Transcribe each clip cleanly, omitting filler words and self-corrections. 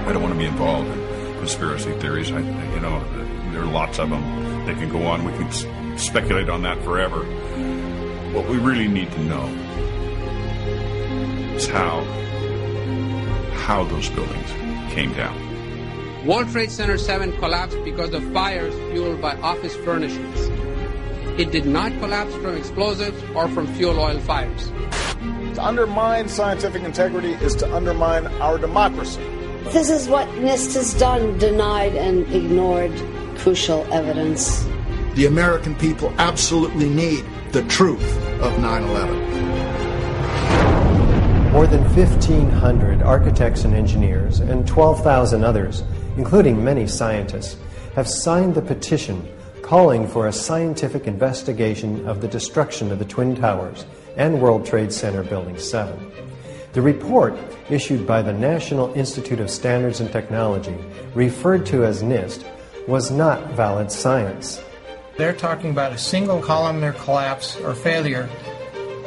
I don't want to be involved in conspiracy theories. There are lots of them. They can go on. We can speculate on that forever. What we really need to know is how those buildings came down. World Trade Center 7 collapsed because of fires fueled by office furnishings. It did not collapse from explosives or from fuel oil fires. To undermine scientific integrity is to undermine our democracy. This is what NIST has done, denied and ignored crucial evidence. The American people absolutely need the truth of 9/11. More than 1,500 architects and engineers and 12,000 others, including many scientists, have signed the petition calling for a scientific investigation of the destruction of the Twin Towers and World Trade Center Building 7. The report, issued by the National Institute of Standards and Technology, referred to as NIST, was not valid science. They're talking about a single columnar collapse or failure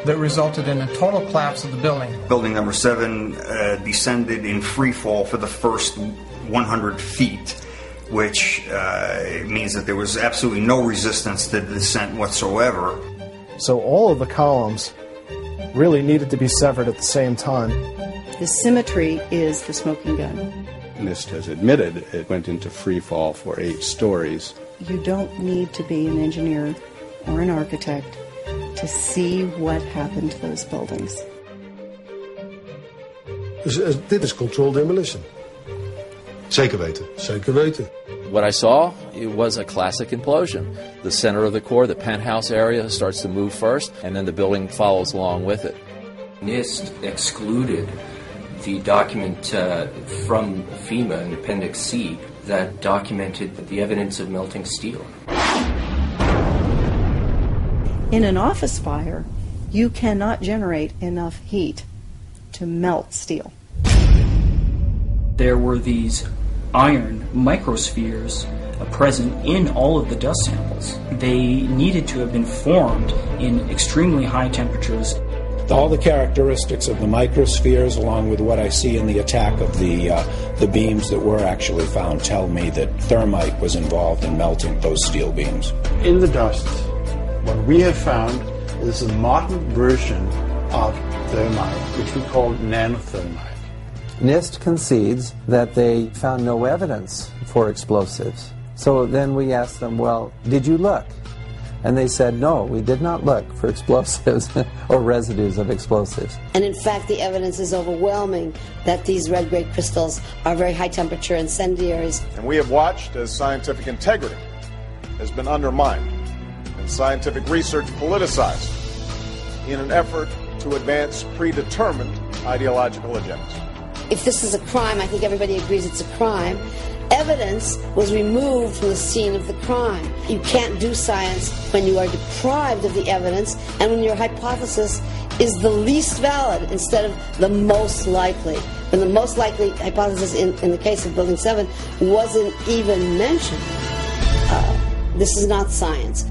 that resulted in a total collapse of the building. Building number 7 descended in free fall for the first 100 feet, which means that there was absolutely no resistance to the descent whatsoever. So all of the columns really needed to be severed at the same time. The symmetry is the smoking gun. NIST has admitted it went into free fall for 8 stories. You don't need to be an engineer or an architect to see what happened to those buildings. Dit is controlled demolition. Zeker weten. Zeker weten. What I saw, it was a classic implosion. The center of the core, the penthouse area, starts to move first, and then the building follows along with it. NIST excluded the document from FEMA in Appendix C that documented the evidence of melting steel. In an office fire, you cannot generate enough heat to melt steel. There were these iron microspheres present in all of the dust samples. They needed to have been formed in extremely high temperatures. All the characteristics of the microspheres, along with what I see in the attack of the beams that were actually found, tell me that thermite was involved in melting those steel beams. In the dust, what we have found is a modern version of thermite, which we call nanothermite. NIST concedes that they found no evidence for explosives. So then we asked them, well, did you look? And they said, no, we did not look for explosives or residues of explosives. And in fact, the evidence is overwhelming that these red-grade crystals are very high-temperature incendiaries. And we have watched as scientific integrity has been undermined and scientific research politicized in an effort to advance predetermined ideological agendas. If this is a crime, I think everybody agrees it's a crime. Evidence was removed from the scene of the crime. You can't do science when you are deprived of the evidence and when your hypothesis is the least valid instead of the most likely. When the most likely hypothesis in the case of Building 7 wasn't even mentioned. This is not science.